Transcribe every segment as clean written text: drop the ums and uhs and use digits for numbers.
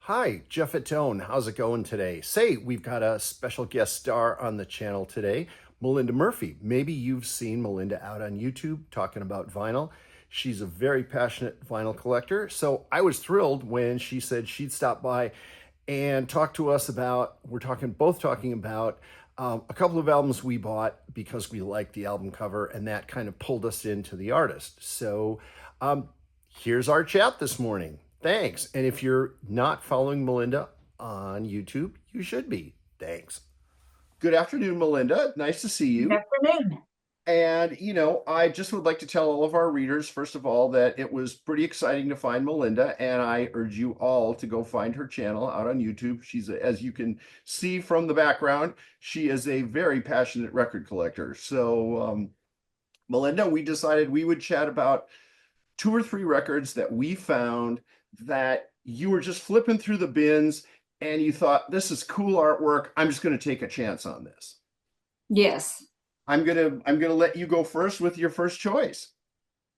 Hi, Jeff at Tone. How's it going today? Say, we've got a special guest star on the channel today, Melinda Murphy. Maybe you've seen Melinda out on YouTube talking about vinyl. She's a very passionate vinyl collector. So I was thrilled when she said she'd stop by and talk to us about, both talking about a couple of albums we bought because we liked the album cover, and that kind of pulled us into the artist. So here's our chat this morning. Thanks. And if you're not following Melinda on YouTube, you should be. Thanks. Good afternoon, Melinda. Nice to see Good you. afternoon. And, I just would like to tell all of our readers, first of all, that it was pretty exciting to find Melinda. And I urge you all to go find her channel out on YouTube. As you can see from the background, she is a very passionate record collector. So, Melinda, we decided we would chat about two or three records that we found that you were just flipping through the bins and you thought, this is cool artwork. I'm just going to take a chance on this. Yes. I'm gonna let you go first with your first choice.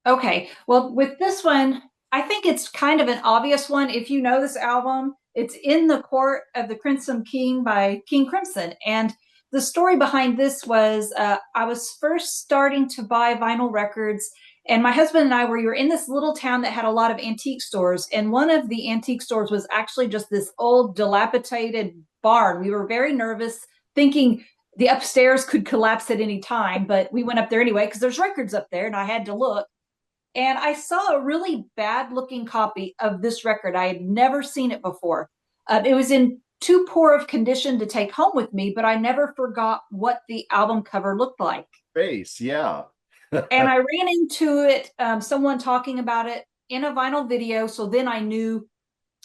Okay. Well, with this one, I think it's kind of an obvious one. If you know this album, it's In the Court of the Crimson King by King Crimson. And the story behind this was I was first starting to buy vinyl records, and my husband and we were in this little town that had a lot of antique stores. And one of the antique stores was actually just this old, dilapidated barn. We were very nervous, thinking the upstairs could collapse at any time, but we went up there anyway because there's records up there and I had to look. And I saw a really bad looking copy of this record. I had never seen it before. It was in too poor of condition to take home with me, but I never forgot what the album cover looked like. Face, yeah. And I ran into it, someone talking about it in a vinyl video. So then I knew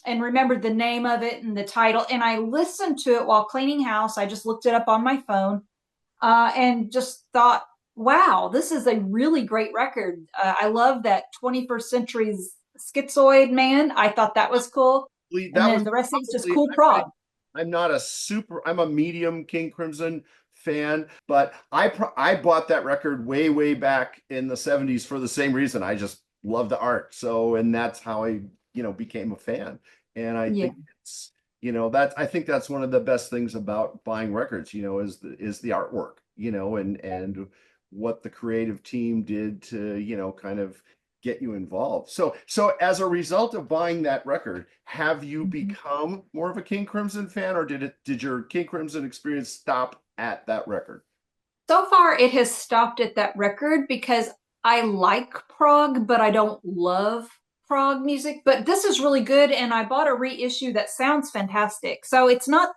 and remembered the name of it and the title. And I listened to it while cleaning house. I just looked it up on my phone and just thought, wow, this is a really great record. I love that 21st Century's Schizoid Man. I thought that was cool. And That then was the rest of it's just probably cool prog. I'm not I'm a medium King Crimson fan, but I bought that record way back in the 70s for the same reason. I just love the art. So, and that's how I, became a fan. And I Yeah. think I think that's one of the best things about buying records, is the artwork, and what the creative team did to, kind of get you involved. So as a result of buying that record, have you Mhm. become more of a King Crimson fan, or did your King Crimson experience stop at that record? So far, it has stopped at that record because I like prog, but I don't love prog music. But this is really good, and I bought a reissue that sounds fantastic. So it's not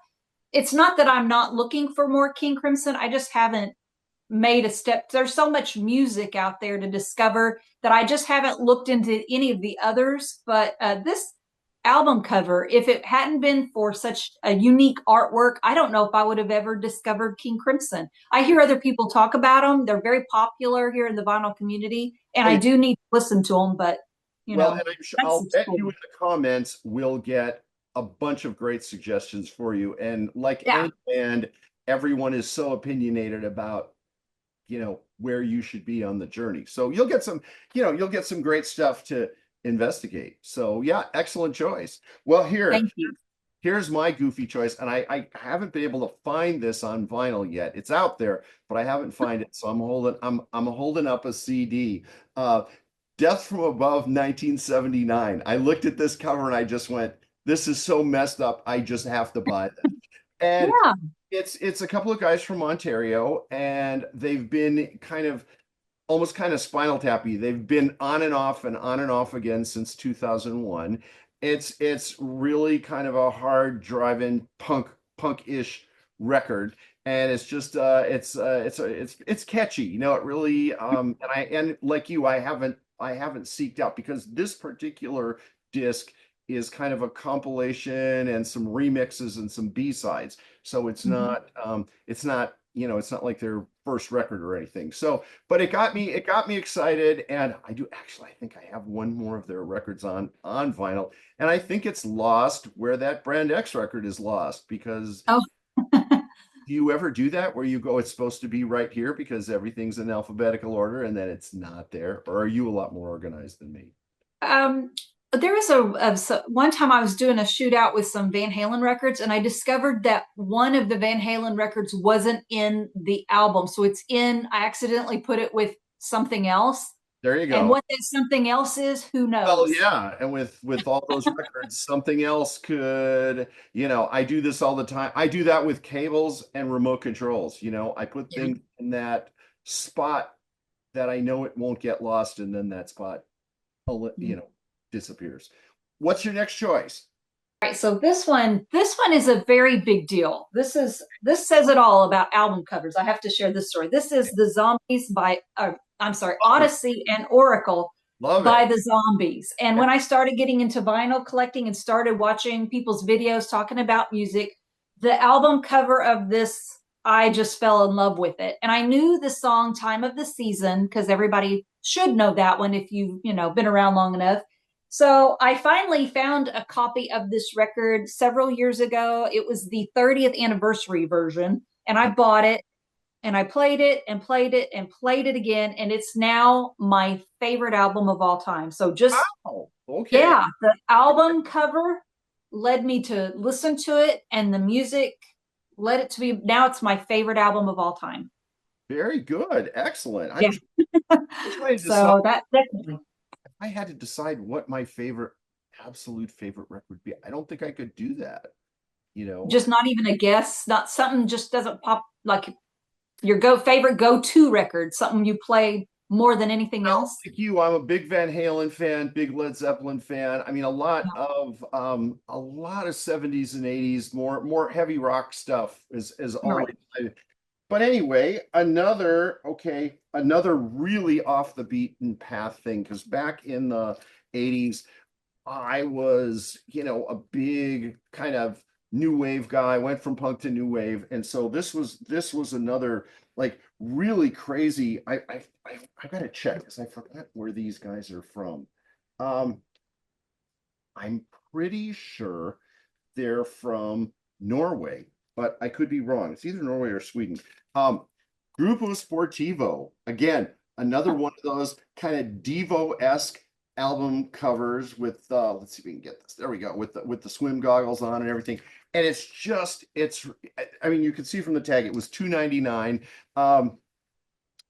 that I'm not looking for more King Crimson. I just haven't made a step. There's so much music out there to discover that I just haven't looked into any of the others. But this album cover, if it hadn't been for such a unique artwork, I don't know if I would have ever discovered King Crimson. I hear other people talk about them. They're very popular here in the vinyl community, and Oh, I yeah. do need to listen to them. But Well, and that's I'll bet you cool. in the comments we'll get a bunch of great suggestions for you. And like Yeah. any band, everyone is so opinionated about, where you should be on the journey. So you'll get some great stuff to investigate. So yeah, excellent choice. Well, Thank you. here's my goofy choice, and I haven't been able to find this on vinyl yet. It's out there, but I haven't found it. So I'm holding up a CD. Death from Above 1979. I looked at this cover and I just went, this is so messed up. I just have to buy this. And Yeah. it's a couple of guys from Ontario, and they've been kind of Spinal Tappy. They've been on and off again since 2001. It's really kind of a hard driving punk-ish record, and it's just it's catchy. It really and like you, I haven't seeked out, because this particular disc is kind of a compilation and some remixes and some B-sides. So Mhm. it's not like their first record or anything. So, but it got me excited, and I think I have one more of their records on vinyl, and I think it's lost where that Brand X record is lost. Because Oh. do you ever do that where you go, it's supposed to be right here because everything's in alphabetical order, and then it's not there? Or are you a lot more organized than me? Um, There was one time I was doing a shootout with some Van Halen records, and I discovered that one of the Van Halen records wasn't in the album. So it's in, I accidentally put it with something else. There you And go. what that something else is, who Well, knows? yeah, and with all those records, something else could, I do this all the time. I do that with cables and remote controls. I put Yeah. things in that spot that I know it won't get lost, and then that spot, disappears. What's your next choice? All right, so this one is a very big deal. This says it all about album covers. I have to share this story. This is the Zombies by, I'm sorry, Oh, Odyssey and Oracle love by it. the Zombies. And when I started getting into vinyl collecting and started watching people's videos talking about music, the album cover of this, I just fell in love with it. And I knew the song Time of the Season because everybody should know that one if you've been around long enough. So I finally found a copy of this record several years ago. It was the 30th anniversary version, and I bought it and I played it and played it and played it again. And it's now my favorite album of all time. So just, Oh, okay. yeah, the album cover led me to listen to it, and the music led it to be, now it's my favorite album of all time. Very good. Excellent. Yeah. I'm trying to decide. So that definitely, If I had to decide what my absolute favorite record would be, I don't think I could do that. You know, just not even a guess, not something just doesn't pop like your favorite go-to record, something you play more than anything well, else. like you, I'm a big Van Halen fan, big Led Zeppelin fan. I mean, a lot of 70s and 80s, more heavy rock stuff is All always. right. But anyway, another really off the beaten path thing, because back in the 80s, I was, a big kind of new wave guy, went from punk to new wave. And so this was another like really crazy. I gotta check because I forgot where these guys are from. Um, I'm pretty sure they're from Norway, but I could be wrong. It's either Norway or Sweden. Um, Gruppo Sportivo, again, another one of those kind of Devo-esque album covers with let's see if we can get this. There we go, with the swim goggles on and everything. And I mean, you can see from the tag it was $2.99. Um,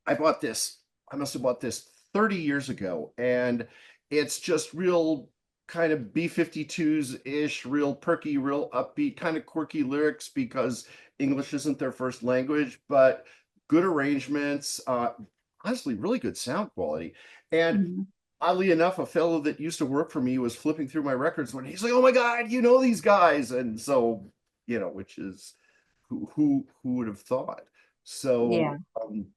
I bought this, I must have bought this 30 years ago, and it's just real kind of B-52s ish, real perky, real upbeat, kind of quirky lyrics because English isn't their first language, but good arrangements, honestly, really good sound quality. And Mhm. oddly enough, a fellow that used to work for me was flipping through my records when he's like, "Oh my God, you know these guys," and so which is who would have thought? Yeah. So,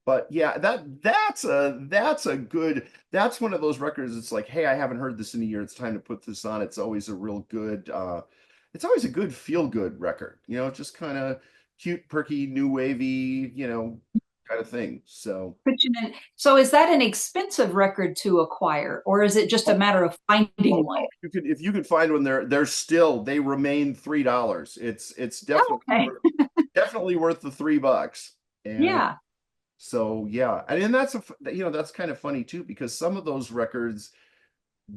but yeah, that's one of those records. It's like, hey, I haven't heard this in a year. It's time to put this on. It's always a good feel good record. Just kind of cute, perky, new wavy, kind of thing. So. So is that an expensive record to acquire, or is it just a matter of Oh finding one? no! If you could find one, they remain $3. It's Oh, okay. definitely worth the $3. And Yeah. so yeah, and then that's kind of funny too, because some of those records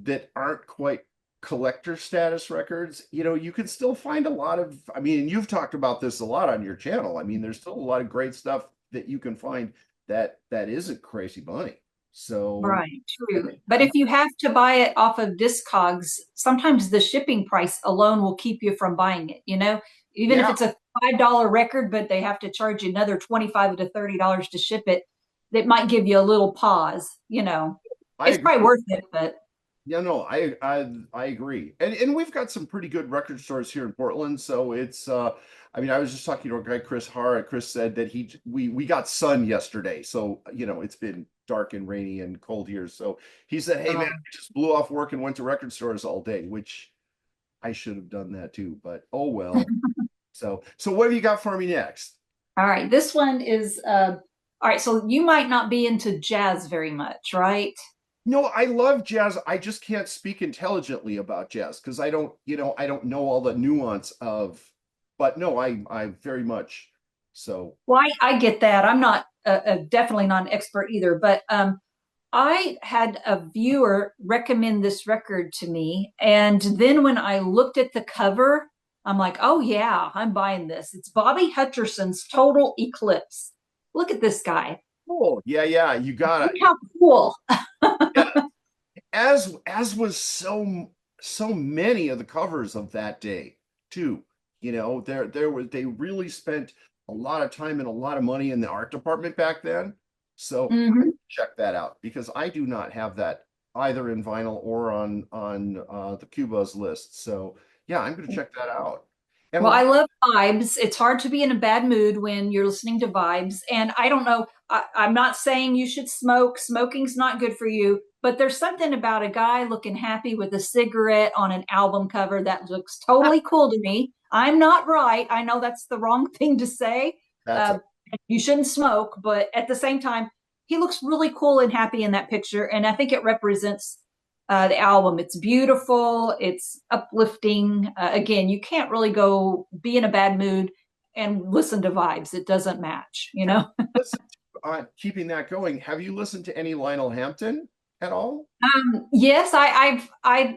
that aren't quite collector status records, you can still find a lot of. I mean, you've talked about this a lot on your channel. I mean, there's still a lot of great stuff that you can find that isn't crazy money. So. Right, true. But if you have to buy it off of Discogs, sometimes the shipping price alone will keep you from buying it, Even if Yeah, it's a $5 record, but they have to charge you another 25 to $30 to ship it, it might give you a little pause. I It's probably agree. worth it, but Yeah, no, I agree. And we've got some pretty good record stores here in Portland. So it's I mean, I was just talking to a guy, Chris Hara. Chris said that we got sun yesterday. So, it's been dark and rainy and cold here. So he said, "Hey man, uh, I just blew off work and went to record stores all day," which I should have done that too, but oh well. So what have you got for me next? all right. This one is all right, so you might not be into jazz very much, right? No, I love jazz. I just can't speak intelligently about jazz because I don't know all the nuance of, but no, I very much so. Well, I get that. I'm not definitely not an expert either, but I had a viewer recommend this record to me. And then when I looked at the cover, I'm like, oh, yeah, I'm buying this. It's Bobby Hutcherson's Total Eclipse. Look at this guy. Oh, yeah, yeah, you got Look it. how cool. Yeah, as was so many of the covers of that day too. They really spent a lot of time and a lot of money in the art department back then. So I Mhm. check that out because I do not have that either in vinyl or on the Cubuzz list. So yeah, I'm going to check that out. And a Well, I lot. love vibes. It's hard to be in a bad mood when you're listening to vibes. And I don't know, I'm not saying you should smoke. Smoking's not good for you. But there's something about a guy looking happy with a cigarette on an album cover that looks totally cool to me. I'm not right. I know that's the wrong thing to say. That's Uh, a you shouldn't smoke. But at the same time, he looks really cool and happy in that picture. And I think it represents the album. It's beautiful, it's uplifting. Again, you can't really go be in a bad mood and listen to vibes. It doesn't match, you have know? you listened keeping that going. Have you listened to any Lionel Hampton at all? Yes, I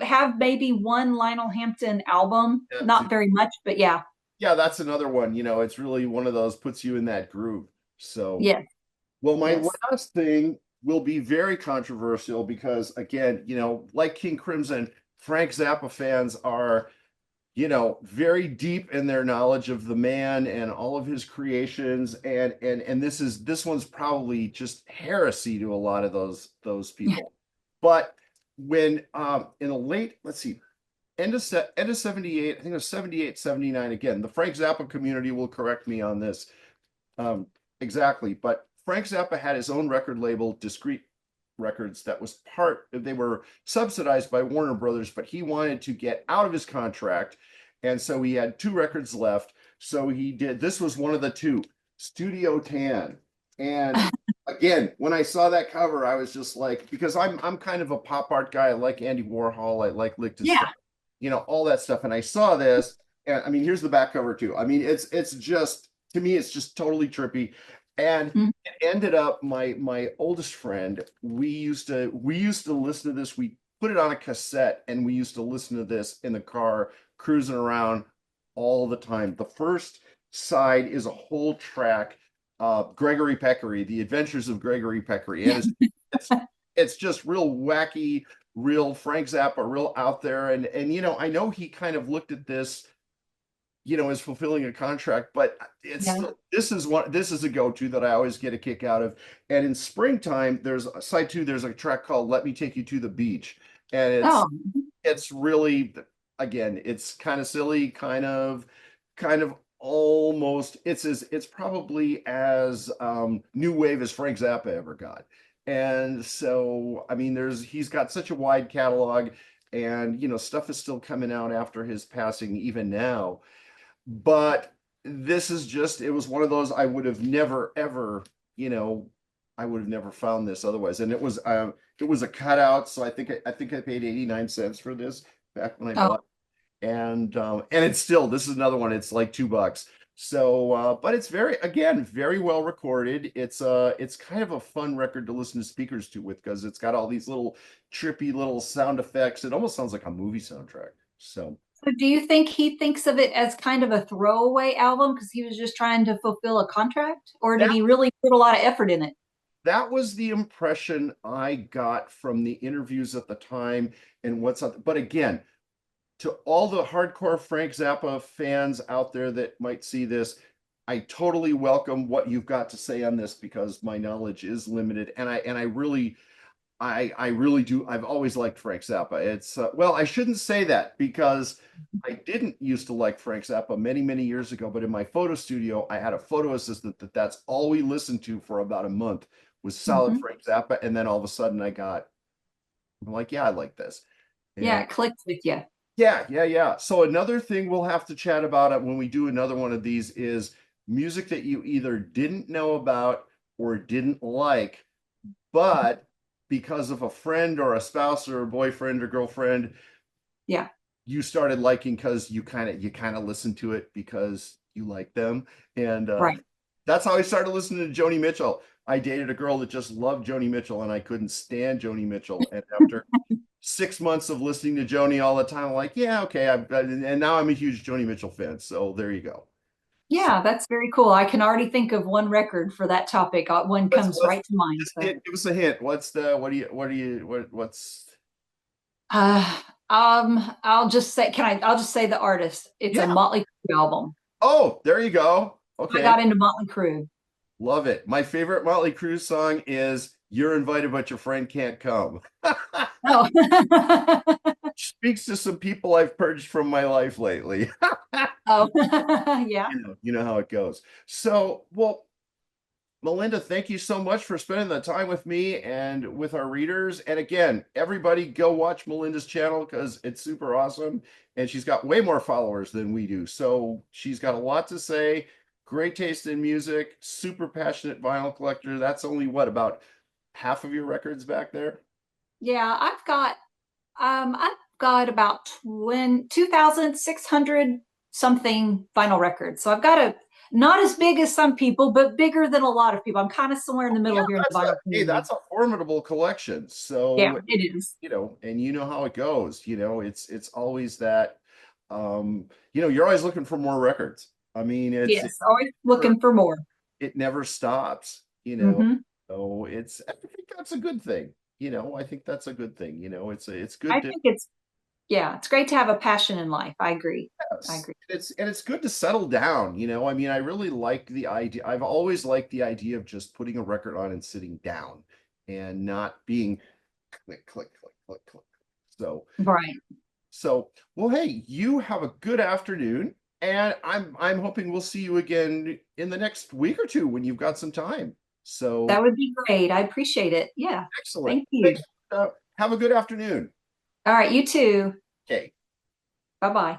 have maybe one Lionel Hampton album, Yeah, not very much, but yeah, yeah, that's another one. It's really one of those puts you in that groove. So, yes, well, my yes, last thing will be very controversial because, again, like King Crimson, Frank Zappa fans are, very deep in their knowledge of the man and all of his creations, and this one's probably just heresy to a lot of those yeah. people. But when in the late, let's see, end of 78, I think it was 78, 79. Again, the Frank Zappa community will correct me on this. Exactly. But Frank Zappa had his own record label, Discreet Records, that was they were subsidized by Warner Brothers, but he wanted to get out of his contract. And so he had two records left. So this was one of the two, Studio Tan. And again, when I saw that cover, I was just like, because I'm kind of a pop art guy. I like Andy Warhol, I like Yeah. Lichtenstein, all that stuff. And I saw this, and I mean, here's the back cover too. I mean, it's just to me, it's just totally trippy. And Mm. it ended up my oldest friend, we used to listen to this. We put it on a cassette and we used to listen to this in the car, cruising around all the time. The first side is a whole track, Gregory Peccary, The Adventures of Gregory Peccary. And it's it's just real wacky, real Frank Zappa, real out there. And I know he kind of looked at this is fulfilling a contract, but Yeah. this is a go-to that I always get a kick out of. And in springtime, there's side two, there's a track called Let Me Take You to the Beach. And Oh, it's really, again, it's kind of silly, kind of almost it's probably as new wave as Frank Zappa ever got. And so I mean he's got such a wide catalog, and stuff is still coming out after his passing even now. But it was one of those I would have never ever, you know, I would have never found this otherwise. And it was a cutout, so I think I paid 89 cents for this back when I oh, bought it. And it's still, this is another one, it's like $2. So but it's very well recorded. It's kind of a fun record to listen to speakers to with, because it's got all these little trippy little sound effects. It almost sounds like a movie soundtrack. So so do you think he thinks of it as kind of a throwaway album because he was just trying to fulfill a contract, or did that he really put a lot of effort in it? that was the impression I got from the interviews at the time and what's up. But again, to all the hardcore Frank Zappa fans out there that might see this, I totally welcome what you've got to say on this, because my knowledge is limited, and I really do. I've always liked Frank Zappa. It's well, I shouldn't say that, because I didn't used to like Frank Zappa many years ago. But in my photo studio, I had a photo assistant that's all we listened to for about a month was solid Mhm. Frank Zappa, and then all of a sudden I'm like, yeah, I like this, Yeah, and it clicked with you. yeah. So another thing we'll have to chat about it when we do another one of these is music that you either didn't know about or didn't like, but because of a friend or a spouse or a boyfriend or girlfriend, Yeah. you started liking because you kind of listened to it because you like them. And Right. that's how I started listening to Joni Mitchell. I dated a girl that just loved Joni Mitchell, and I couldn't stand Joni Mitchell. And after 6 months of listening to Joni all the time, I'm like, yeah, okay. And now I'm a huge Joni Mitchell fan. So there you go. So Yeah, that's very cool. I can already think of one record for that topic. One comes what's right to mind. just So, give us a hint. uh, I'll just say, I'll just say the artist. It's a Yeah. Motley Crue album. Oh, there you go. I Okay. got into Motley Crue. Love it. My favorite Motley Crue song is You're Invited, but Your Friend Can't Come. Oh, Speaks to some people I've purged from my life lately. oh, yeah. You know how it goes. So, well, Melinda, thank you so much for spending the time with me and with our readers. And again, everybody go watch Melinda's channel because it's super awesome. And she's got way more followers than we do. So she's got a lot to say. Great taste in music, super passionate vinyl collector. That's only what, about half of your records back there? Yeah, I've got about 2,600 something vinyl records. So I've got a not as big as some people, but bigger than a lot of people. I'm kind of somewhere in the Yeah, middle here in the vinyl hey, community. that's a formidable collection. Yeah, So, it is. and you know how it goes. It's always that you're always looking for more records. I mean, Yes, always looking for more. it never stops, Hmm. So I think that's a good thing. I think that's a good thing. It's I good to think yeah, it's great to have a passion in life. I agree. I yes. agree. It's good to settle down. I mean, I really like the idea. I've always liked the idea of just putting a record on and sitting down and not being click, click, click, click, click. So Right. well, hey, you have a good afternoon, and I'm hoping we'll see you again in the next week or two when you've got some time. That So would be great. I appreciate it. Yeah. excellent. Thank you. Thanks. Have a good afternoon. All right, you too. Okay. Bye-bye.